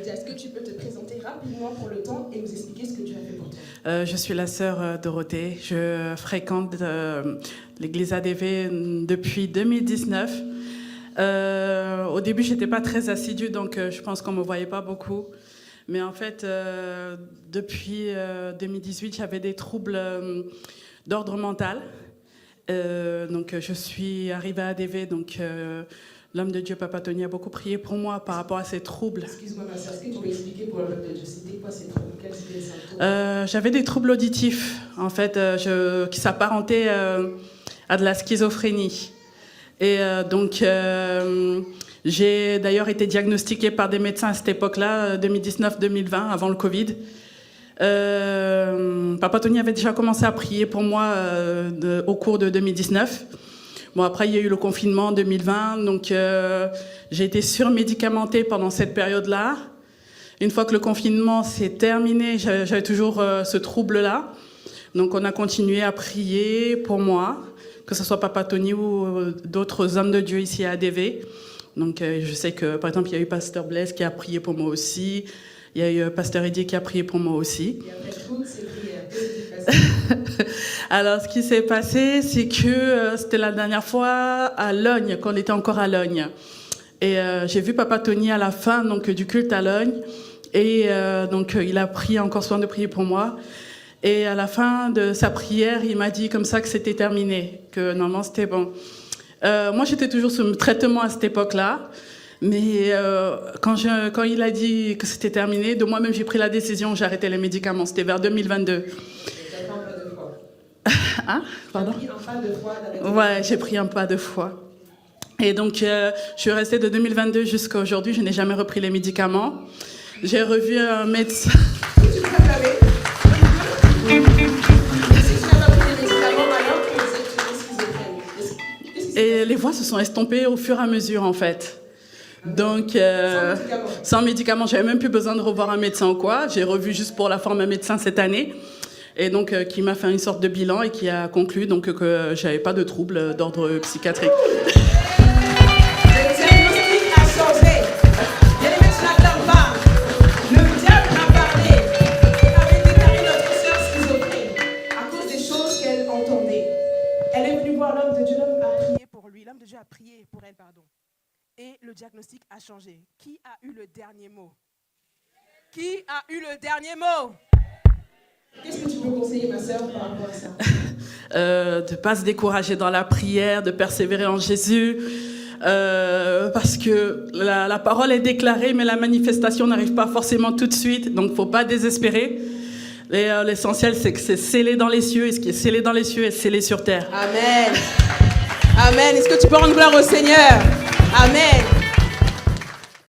Est-ce que tu peux te présenter rapidement pour le temps et nous expliquer ce que tu as fait pour toi? Je suis la sœur Dorothée. Je fréquente l'église ADV depuis 2019. Au début, je n'étais pas très assidue, donc je pense qu'on ne me voyait pas beaucoup. Mais en fait, depuis 2018, j'avais des troubles d'ordre mental. Donc, je suis arrivée à ADV, donc l'homme de Dieu, Papa Tony, a beaucoup prié pour moi par rapport à ces troubles. Excuse-moi, ma soeur, est-ce que tu peux expliquer pour l'homme de Dieu, c'était quoi ces troubles? Quels étaient les symptômes? J'avais des troubles auditifs, en fait, qui s'apparentaient à de la schizophrénie. Et donc, j'ai d'ailleurs été diagnostiquée par des médecins à cette époque-là, 2019-2020, avant le Covid. Papa Tony avait déjà commencé à prier pour moi au cours de 2019. Bon, après, il y a eu le confinement en 2020, donc j'ai été surmédicamentée pendant cette période-là. Une fois que le confinement s'est terminé, j'avais toujours ce trouble-là. Donc, on a continué à prier pour moi, que ce soit Papa Tony ou d'autres hommes de Dieu ici à ADV. Donc, je sais que, par exemple, il y a eu Pasteur Blaise qui a prié pour moi aussi. Il y a eu Pasteur Edier qui a prié pour moi aussi. Et après toutes ces prières, qu'est-ce qui s'est passé? Alors, ce qui s'est passé, c'est que c'était la dernière fois à Logne, quand on était encore à Logne. Et j'ai vu Papa Tony à la fin donc, du culte à Logne. Et donc, il a pris encore soin de prier pour moi. Et à la fin de sa prière, il m'a dit comme ça que c'était terminé, que normalement c'était bon. Moi, j'étais toujours sous traitement à cette époque-là. Mais quand il a dit que c'était terminé, de moi-même, j'ai pris la décision, j'ai arrêté les médicaments. C'était vers 2022. Tu as pris un pas de foi. Hein? Pardon? Tu as pris un pas de foi d'arrêter. Ouais, j'ai pris un pas de foi. Et donc, je suis restée de 2022 jusqu'à aujourd'hui. Je n'ai jamais repris les médicaments. J'ai revu un médecin. Tu peux t'acclamer. Si tu n'as pas pris les médicaments, alors tu sais que tu es schizophrène. Qu'est-ce qui s'est Et les voix se sont estompées au fur et à mesure, en fait. Donc, sans médicaments, j'avais même plus besoin de revoir un médecin ou quoi. J'ai revu juste pour la forme un médecin cette année. Et donc, qui m'a fait une sorte de bilan et qui a conclu donc, que j'avais pas de troubles d'ordre psychiatrique. Le diagnostic a changé. Il y a des médecins qui n'attendent pas. Le diable a parlé. Il avait déclaré notre sœur schizophrène à cause des choses qu'elle entendait. Elle est venue voir l'homme de Dieu. L'homme a prié pour lui. L'homme de Dieu a prié pour elle, pardon. Et le diagnostic a changé. Qui a eu le dernier mot? Qui a eu le dernier mot? Qu'est-ce que tu peux conseiller, ma sœur, par rapport à ça? De ne pas se décourager dans la prière, de persévérer en Jésus, parce que la parole est déclarée, mais la manifestation n'arrive pas forcément tout de suite, donc il ne faut pas désespérer. L'essentiel, c'est que c'est scellé dans les cieux, et ce qui est scellé dans les cieux est scellé sur terre. Amen. Amen. Est-ce que tu peux rendre gloire au Seigneur? Amen.